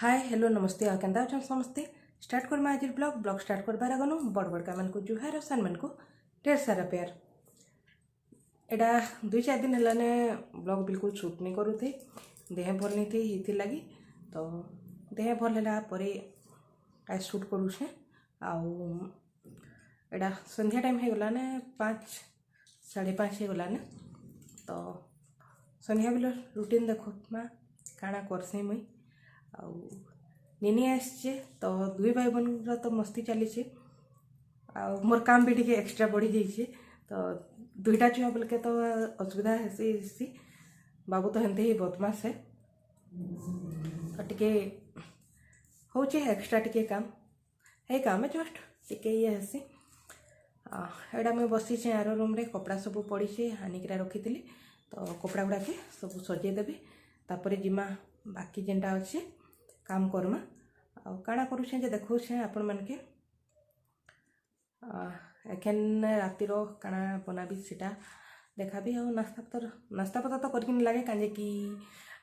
Hi hello नमस्ते आ केंदा अच्छा समस्ते स्टार्ट करमा आज ब्लॉग स्टार्ट करबार आगनु बड़ बड़का मन को जुहार सान मन को ढेर सारा प्यार। एटा 2-4 दिन हलाने ब्लॉग बिल्कुल शूट नहीं करू थे, देह भल नहीं थी हिथि लगी तो देह भल है परे आज शूट करू छे। आउ एटा संध्या टाइम हो गला ने 5 5:30 हो गला ने तो संध्या बेला रूटीन देखो माँ काଣା करसे मुई आउ निनी आसचे तो दुई भाई बहन तो मस्ती चली मोर काम भी टे एक्स्ट्रा बढ़ी जाइए तो दुईटा छुआ बोल के तो असुविधा है। बाबू तो हेमती ही बदमाश है टे हूँ एक्स्ट्रा टे काम है काम जस्ट टे ये हेसी। एटा मुझे बसी आर रूम रे कपड़ा सब पड़ी हानिकरा रखी थी तो कपड़ा गुड़ा के सब सजेदेवी तापर जिमा बाकी जेनटा अच्छे काम करमा आ काଣା करूछे जे देखौछे आपण मानके एखन रातिर काଣା बनाबी सेटा देखाबी। आ नास्ता पता तो करके नहीं लगे कहीं कि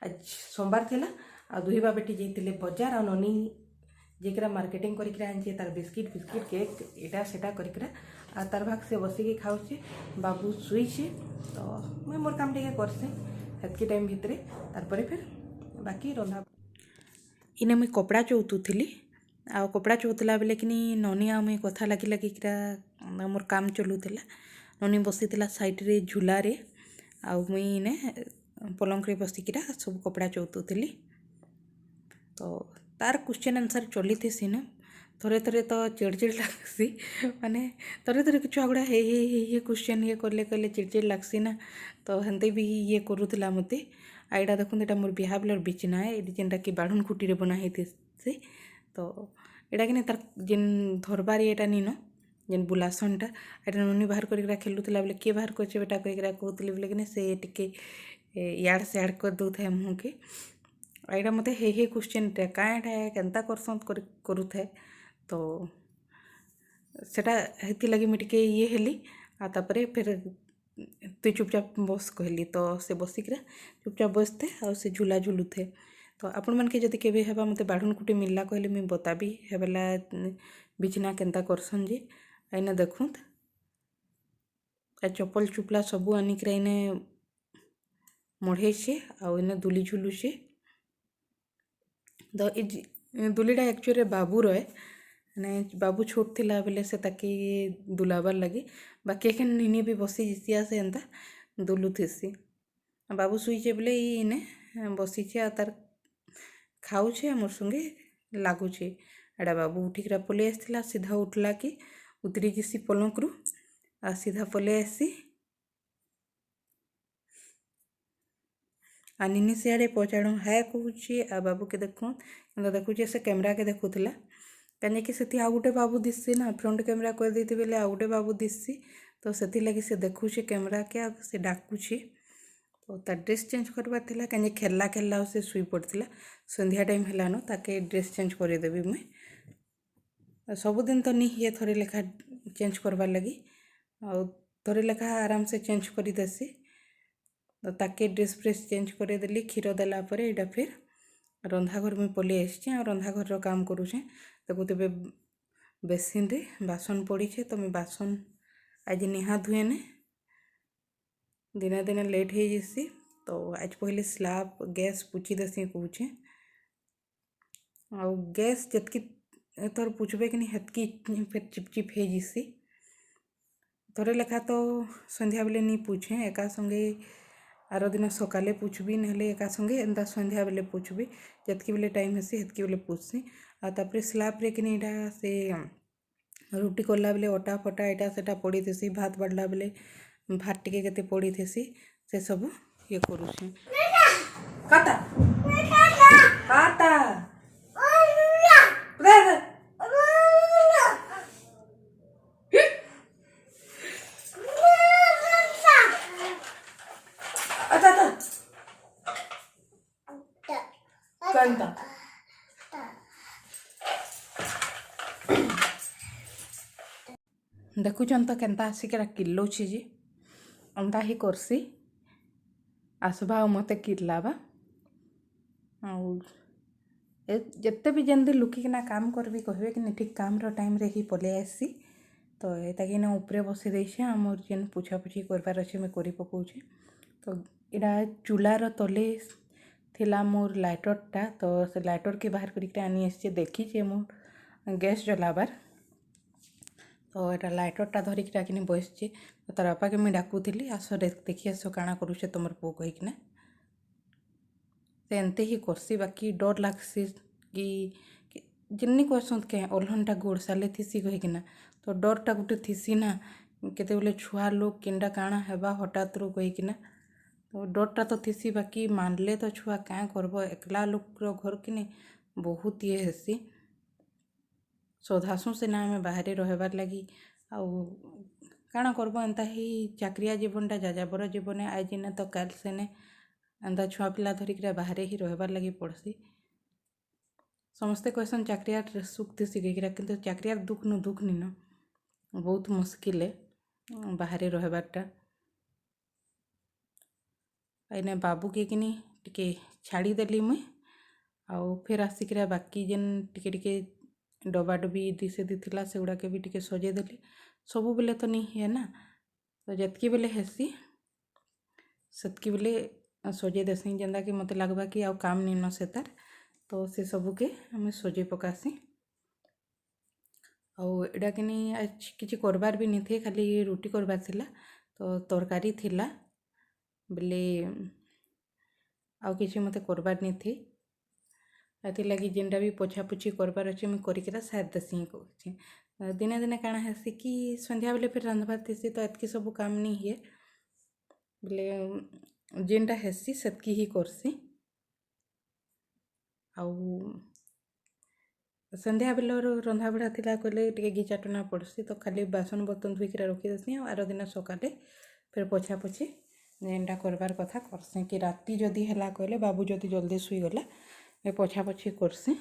आज सोमवार थिला आ दुहीबा बेटी जाइतिले बाजार आ ननी जेकरा मार्केटिंग करिकरा आनचे तार बिस्किट केक एटा सेटा करिकरा आ तार भाग से बसिकी खाऊचे। बाबू सुईचे तो मुई मोर काम टिके करसे हेतकी टाइम भितरे तारपरे फिर बाकी रंधा इने मुई कपड़ा चौतुली आ कपड़ा चौतला बेले कि ननी आ मुई कथा लगी लगिकरा मोर काम चलूला। ननी बसीला साइड रे झूलारे आ मुई इने पलंग रे बसिकीरा सब कपड़ा चौतुली तो तार क्वेश्चन आंसर चली थे सीने थोड़े थोड़े तो चिड़चिड़ लगसी माने थोड़े थोड़े किछु आगुड़ा हे क्वेश्चन ये करले चिड़चिड़ लगसी ना तो हेंते भी ये करूला मते। आ एटा देखुन एटा मोर बिहा बेलर बिचना है ये जेनटा कि बाढ़न खुटी रे बना होती से तो एटा कि तार जेन धरबार एटा नीन जेन बुलासनटा एटा ननी बाहर कर खेलुला बोले किए बाहर कर बेटा कहीकरा कहते बोले कि से टिके याड़ सेयाड़ कर दो थे मुँह के एटा मत हे क्वेश्चन कहाँ केन्ता करसन करू थे तो सेटा हेती लगी मुझे ये हेली आ तापरे फिर तु चुपचाप बस कहली तो से बसिकरा चुपचाप बसते आ से झूला झुलू थे। तो आपण मन के जदि केबे हेबा मते बाढ़न कुटी मिलला कहले मुई बताबी हेबला बिछना केन्ता करसन जे आइना देखुत आ चप्पल चुपला सबू आनिकरा इने मढ़ेछे आ इने दुली झुलुछे तो दुलीटा एक्चुअली बाबू रहे ने बाबू छोट थिला बेले से ताकि दुलाबार लगे बाकी एखन निनी भी बसी जिसिया से एंता दुलू थेसी बाबू सुईचे बोले इने बसीचे आ तार खाऊे मोर संगे लगुचे। एडा बाबू उठिकरा पलि आसला सीधा उठला कि उतरी जिसी पलंक रु आ सीधा पलि आसी आ निनी सियाड़े पहुँचाड़ हाय कहूँ आ बाबू के देखूँ देखुचे से कैमरा के देखुला कहीं कि से आउ गोटे बाबू दिशे ना फ्रंट कैमरा कर देती बेले आउ गोटे बाबू दिशे तो से लगी से देखुचे कैमरा के से डाकुचे तो तार ड्रेस चेंज करवार थिला कहीं खेलला खेलला से शुई पड़ता संध्या टाइम है ताके ड्रेस चेंज करदेवी मुई सबुदिन तो नहीं ये थोड़े लेखा चेंज करवार लगी आ थोड़े लेखा आराम से चेंज कर देसी तो ताके ड्रेस फ्रेस चेंज करदेली क्षीर देला परे एटा फिर रंधा घर में पलि आसी और रंधा घर काम करुचे देखो तेरे बेसिन रे बासन पड़ी तो मैं बासन आज निहा धुएने दिने दिने लेट हो जासी तो आज पहले स्लाब गैस पुची देसी कहे आ गैस जतकी तोर पूछबे कि नहीं हेतकी फिर चिपचिप हो जासी थोड़े लेखा तो संध्या बेले नहीं पूछे एका संगे आर दिन सकाले पूछबी ना एका संगे एंता संध्या बेले पूछबी जतकी बेले टाइम हेसी हेतकी बेले पूछसी आ तापरे स्लाब रे कि नहीं से रुटी करला बेले अटा फटा एटा सेटा पड़ी थेसी भात बाढ़ला बेले भात टिके केते पड़ी थेसी से सब ये करूछे काटा काटा कंता देखुचन तो केन्ता आसिकरा किल्लोछि जे अंता ही करसी आसबा मते किल्लाबा जिते भी जल्दी लुकिकिना काम करबी कहबे कि ठीक काम टाइम रे ही पलि आसी। तो ये ना उपरे बसई देछे आमर जेन पुछापुछी करबार अच्छे मुझे कर पकाऊे। तो यहाँ चूलार तले थिला मोर लाइटरटा। तो से लाइटर के बाहर करके आनी आसी देखी मोर गैस जलाबार। तो यहाँ लाइटरटा धरिक डाकिनी बसचे। तो तार बापा के मुझे डाकुली आस देखी आस काଣା करुचे तुमर पो कहीकिना से एनते ही करसी। बाकी डर लागसी कि जिन्नी कहसन के ओल्हनटा गोड़ साले थीसी कहीकिना। तो डरटा गोटे थीसी ना केते बेले छुआ लोग किंडा काଣା हेबा हठात रू कहीकिना। तो डरटा तो थीसी बाकी मानले तो छुआ क्या करब एकला लोक घर कि बहुत ये हेसी। सधासु सिना आम बाहर रहबार लगी आउ काଣା करब एंता ही चाकरिया जीवनटा जाजाबर जीवन आज ना तो काल सेने एंता छुआ पिला धरिक बाहर ही रहबार लगी पड़सी। समस्ते कहसन चाकरियार सुख थी कहीकिरा किंतु चाकरियार दुख नु दुख नी न बहुत मुस्किल है बाहर रहबारटा। आईने बाबू के किनी टिके छाड़ीदेली मुई आउ फिर आसिक बाकी जेन टिके डबा डबी दिसे दिथिला से गुड़ा के भी टिके सजेदेली। सबु बेले तो नहीं है ना तो जतकी बेले हेसी सेतकी बेले सजे देसी जेनता कि मत लगवा कि आउ काम नहीं न से तार। तो से सबू के हमें सजे पकासी। आउ एडा कि आज किसी करबार भी नहीं थे खाली रुटी करबार थिला। तो तरकारी थिला बेले आउ किसी मते करबार नहीं थी। एथि लगी जेनटा भी पोछापोछी करबार अच्छे मुझे करिकिरा सार देसी कहूँ। दिने दिने काଣା हेसी कि संध्या बेले फिर रांधबार थीसी तो एतकी सब काम नहीं है बेले जेनटा हेसी सेतकी ही करसी। आउ संध्या बेलर रंधा बढ़ा थिला कहले टिके घिचाटना पड़सी। तो खाली बासन बर्तन धोईकिरा रखी देसी आर दिन सकाले फिर पोछापोछी जेनटा करबार कथा करसी। कि राति जदि हैला कहले बाबू जदि जल्दी शुईगला पोछापोछी करसी।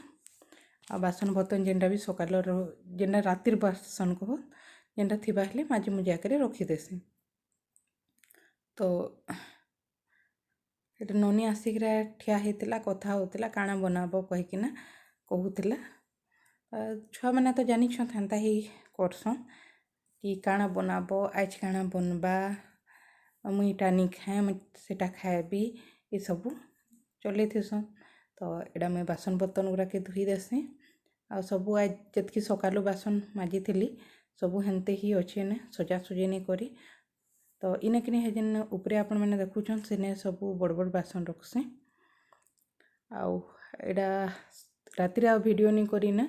आ बासन बर्तन जेनटा भी सकालर जेनटा रातिर बासन कह जेनटा थिबा हेले माजी मुजा करे रखी देसी। तो ये ननी आसिकरा ठिया होता कथा होता काଣା बनाब कहीकिना कहूला। छुआ मैंने तो जानी हेन्ता ही करसन कि काଣା बनाब आज काଣା बनबा मुई इटा नहीं खाए मुई सेटा खाएबी ये सबू चले थीसन। तो एडा मुई बासन बर्तन गुड़ा के धोई देसी आ सबू आज जतकी सकालू बासन माजी थी सबू हेन्ते ही अच्छे ने सजासुजी नहीं करी। तो इने कि है जेन उपरे आपण मैंने देखुछन सेने सबू बड़ बड़ बासन रखसी। आउ एडा रातिर आ वीडियो नहीं करी ना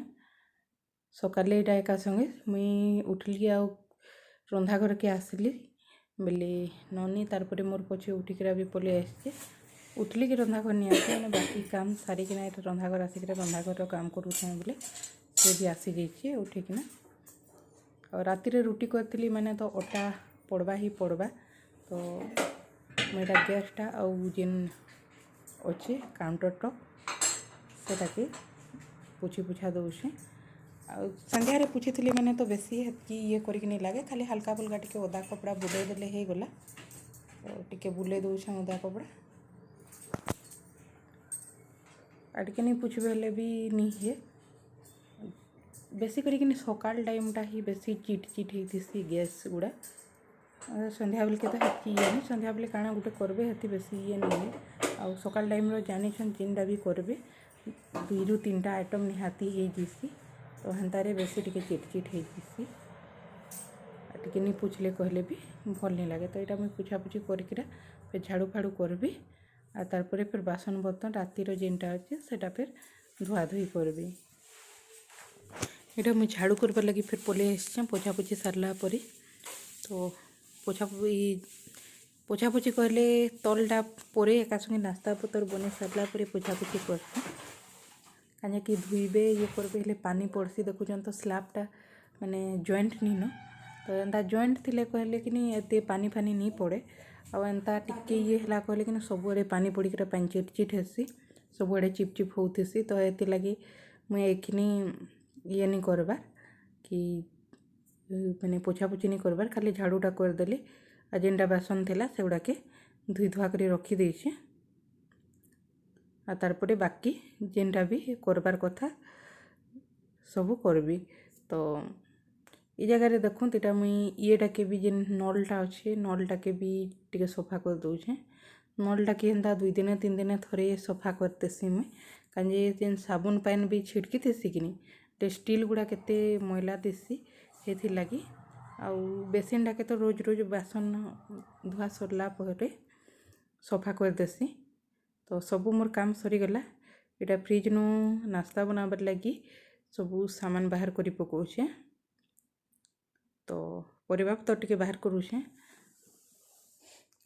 सकाले एटा एका संगे मुई उठली आउ रंधा घर के आसली बेले ननी तारपरे मोर पछे उठिकरा भी पलि आसचे। उठली कि रंधा घर नहीं आसे बाकी काम सारिकिना ये रंधा घर आसिक रंधा घर काम करूँ बोले से भी आसी जाइए उठिकिना। और राति रुटी करी मैंने तो अटा पड़वा ही पड़वा। तो मेरा गैसटा आउ जेन अच्छे काउंटर टॉप सेटा के पुछी पुछा दौचे। संध्यारे पुछी थी मैंने तो बेसी कि ये करके नहीं लगे खाली हल्का फुल्का टिके ओदा कपड़ा बुले देले हो गला। तो टिके बुले दौचे ओदा कपड़ा आटके नहीं पुछबे हेले भी नहीं है बेसी करी सकाल टाइमटा ही बेसी चिट चिट होती गैस गुड़ा। संध्या बेल के तो हेती ये नहीं संध्या बेले काଣା गोटे करबे हेती बेसी ये नहीं है। आउ सकाल टाइम जानी जेनटा भी करबे 2 ରୁ 3टा आइटम निहाती हो जीसी। तो हेन्तारे बेसी टिके चिटचिट हो जीसी टिके नहीं पूछले कहले भी भल नहीं लगे। तो यहाँ मुझे पुछापुछी करकिरा फिर झाड़ू फाड़ू करबी आ तारपरे फिर बासन बर्तन रातिर जेनटा अच्छे सेटा फिर धुआ धुई करबी। यहाँ मुझे झाड़ू करबार लगी फिर पलि आसी पोछापोछी सारला परे। तो पोछापोछी कहले तलटा परे एका संगे नास्ता पतर बने सारला परे पोछापोछी करसी कहीं कि धुईबे ये करबे हेले पानी पड़सी देखुन तो स्लैबटा माने जॉइंट नहीं न। तो एंता जॉइंट थिले कहले कि नहीं एते पानी फानी नहीं पड़े आ एंता टिके ये हला कहले कि सबुआड़े पानी पड़िक पानी चिटचिट हेसी सबुआड़े चिपचिप होतीसी। तो ये लगी मुझे एखनी ये नहीं करबार कि मैंने पोछापोछी नहीं करबार खाली झाड़ूटा करदेली आ जेनटा बासन थिला से गुड़ा के धुई धुआ कर रखी देछे। आ तारपरे बाकी जेनटा भी करबार कथा सबू करबी। तो ये जगह देखुन इटा मुई येटाके भी जेन नलटा अच्छे नलटाके भी टिके सफा कर दूचे। नलटाके एंता 2 दिन 3 दिन थरे सफा करतेसी मुई काजे जेन साबुन पानी भी छिड़की थेसी कि नहीं स्टील गुड़ा केते मैला दिसी हेथि लगी आउ बेसिन टाके तो रोज रोज बासन धुआ सरला परे सफा कर देसी। तो सबू मोर काम सरीगला। इटा फ्रिज नु नास्ता बनाबार लगी सबू सामान बाहर करी पकाउछे। तो परिबा तो टिके बाहर करूछे।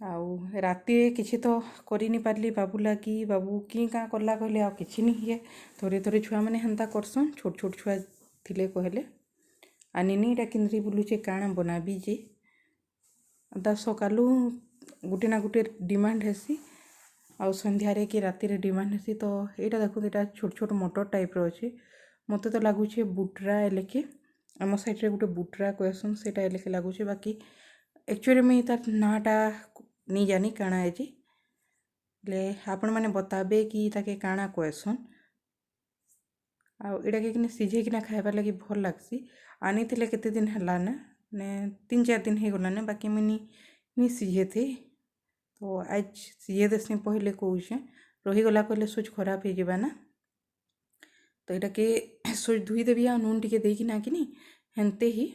आउ राति किसी तो करी नहीं पारली बाबू लगी बाबू कि का कला कहले आ किछि नहीं है थोड़े थोड़े छुआ मैंने हेन्ता करसन छोट छोट छुआ थिले कहले आनिनी इटा किंद्री बुलुचे काଣା बनाबी जे ता सकालू गुटे ना गुटे डिमांड हेसी आउ संध्यारे कि राति रे डिमांड हेसी। तो एटा देखो एटा छोट छोट मटर टाइप रो अछि मते तो लागुचे बुटरा एलेके आम साइड रे गुटे बुटरा कहसन सेटा एलेके लागुचे बाकी एक्चुअली मुई तार नाटा नहीं जानी काଣା है जी ले आपण माने बताबे कि ताके काଣା कहसन। आउ एटा के किने सिझे किना खाइबार लगी भल लागसी आनी थिले केते दिन हला ना ने 3-4 दिन हे गला ना बाकी मुई नी सिझे थे। तो आज सिझे देसी पहले कहूचे रही गला कहले सुच खराब हे जिबा ना। तो एटा के सुच धुई देबी आ नून टिके देकी ना कि हेन्ते ही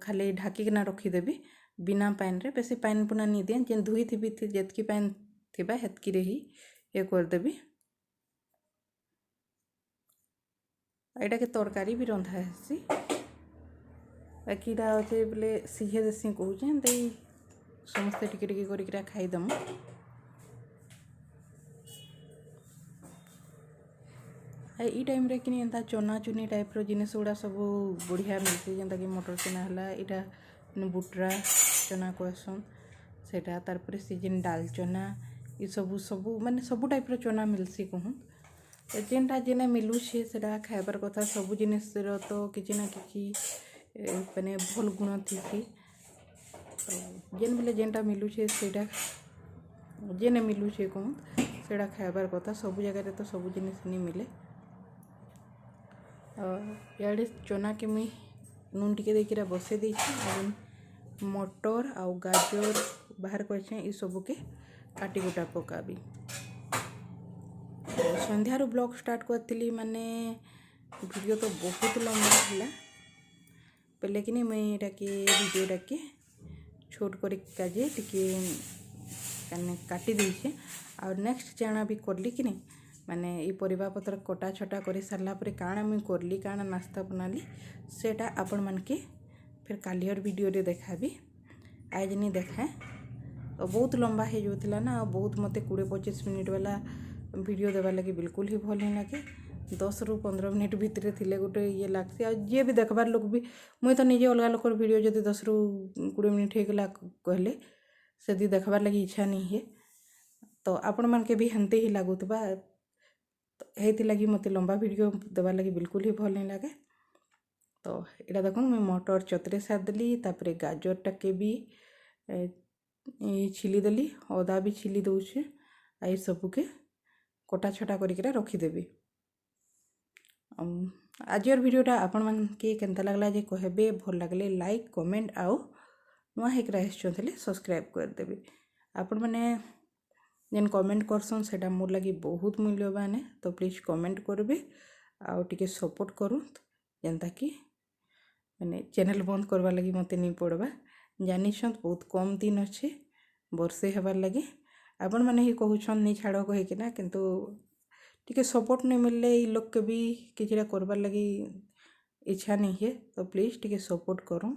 खाली ढाकी किना रखी देबी बिना पानी रे बेसी पानी पुना नहीं दिए जेन धुई थी जेतकी पानी थिबा हेतकी रे ही ये कर देबी। एटा के तरकारी भी रंधा हेसी बाकी इटा अच्छे बोले सिझे देसी कहूचे दे समस्ते टिके टिके करिकरा खाईदम। ई टाइम रे कि एंता चना चुनी टाइप रो जिनिस गुड़ा सब बढ़िया मिलती जेंता कि मटर चना हला इटा बुटरा चना कहसन सेटा तार पर सीजन डाल चना ये सबू माने सबू टाइप रो चना मिलसी कहूँ जेनटा जेने मिलुछे सेटा खाइबार कथा सबू जिनिस रो तो किछि ना किछि माने भल गुण थीसी। तो जेन बोले जेनटा मिलुछे सेटा जेने मिलुछे कहूँ सेटा खाइबार कथा सबू जगह रे तो सबू जिनिस नहीं मिले। याडे चना के मुई नून टिके देकिरा बसे देछि मटर आउ गाजर बाहर करछे ई सबू के काटी गोटा पकाबी। संध्यारू ब्लॉग स्टार्ट करती माने वीडियो तो बहुत लंबा हला पहले कि नहीं मुई एटा के वीडियो टाके छोट कर काजे टिके काटी देछे और नेक्स्ट जाना भी करली कि नहीं माने ये परिबा पत्र कटा छटा कर सारा पर काଣା मुई करली काଣା नास्ता बनाली सेटा आपण मन के फिर कालियर वीडियो रे देखाबी आज नहीं देखाए। तो बहुत लंबा हो जाता ना बहुत मत 20-25 मिनट वाला वीडियो देवार लगे बिल्कुल ही भल नहीं लगे 10 ରୁ 15 मिनट भितर थिले गोटे ये लागसी आ जे भी देखबार लोग भी मुई तो निजे अलग लोकर वीडियो जब 10 ରୁ 20 मिनट होगला कहले से दी देखबार लगी इच्छा नहीं है। तो आपण मन के भी हेन्ते ही लगुवा तो हेति लगी मत लंबा वीडियो देवार लगी बिल्कुल ही भल नहीं लगे। तो यहाँ देखो मैं मटर चतरे सार देली तापरे गाजर टाके भी छिली देली अदा भी छिली दौचे आई सबू के कटा छटा करिक रखीदेवी। आजर वीडियोटा आपण मन के केनता लगला जे कहबे भल लगले लाइक कमेंट आउ नुआ हेकरा आसछले सब्सक्राइब कर देबे। आपण माने जेन कमेंट करसन सेटा मोर लगी बहुत मूल्यवान है तो प्लीज कमेंट करबे आउ टिके सपोर्ट करूँ जेनता कि मैंने चैनल बंद करवा लगी मत नहीं पड़वा जानी बहुत कम दिन अच्छे वर्षे हबार लगे आपण मैंने ही कहून नहीं छाड़ कहीकिना किंतु टिके सपोर्ट नहीं मिलले ये लोग के भी किछिटा करबार लगी इच्छा नहीं है। तो प्लीज टिके सपोर्ट करूँ।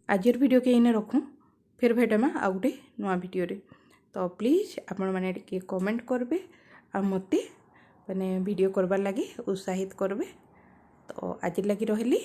आजर वीडियो के इने रखूँ फिर भेटमा आ गोटे नुआ वीडियो रे। तो प्लीज आपण मैंने टिके कमेंट करबे आ मते मैंने वीडियो करबार लगी उत्साहित करबे। तो आज लगी रहली।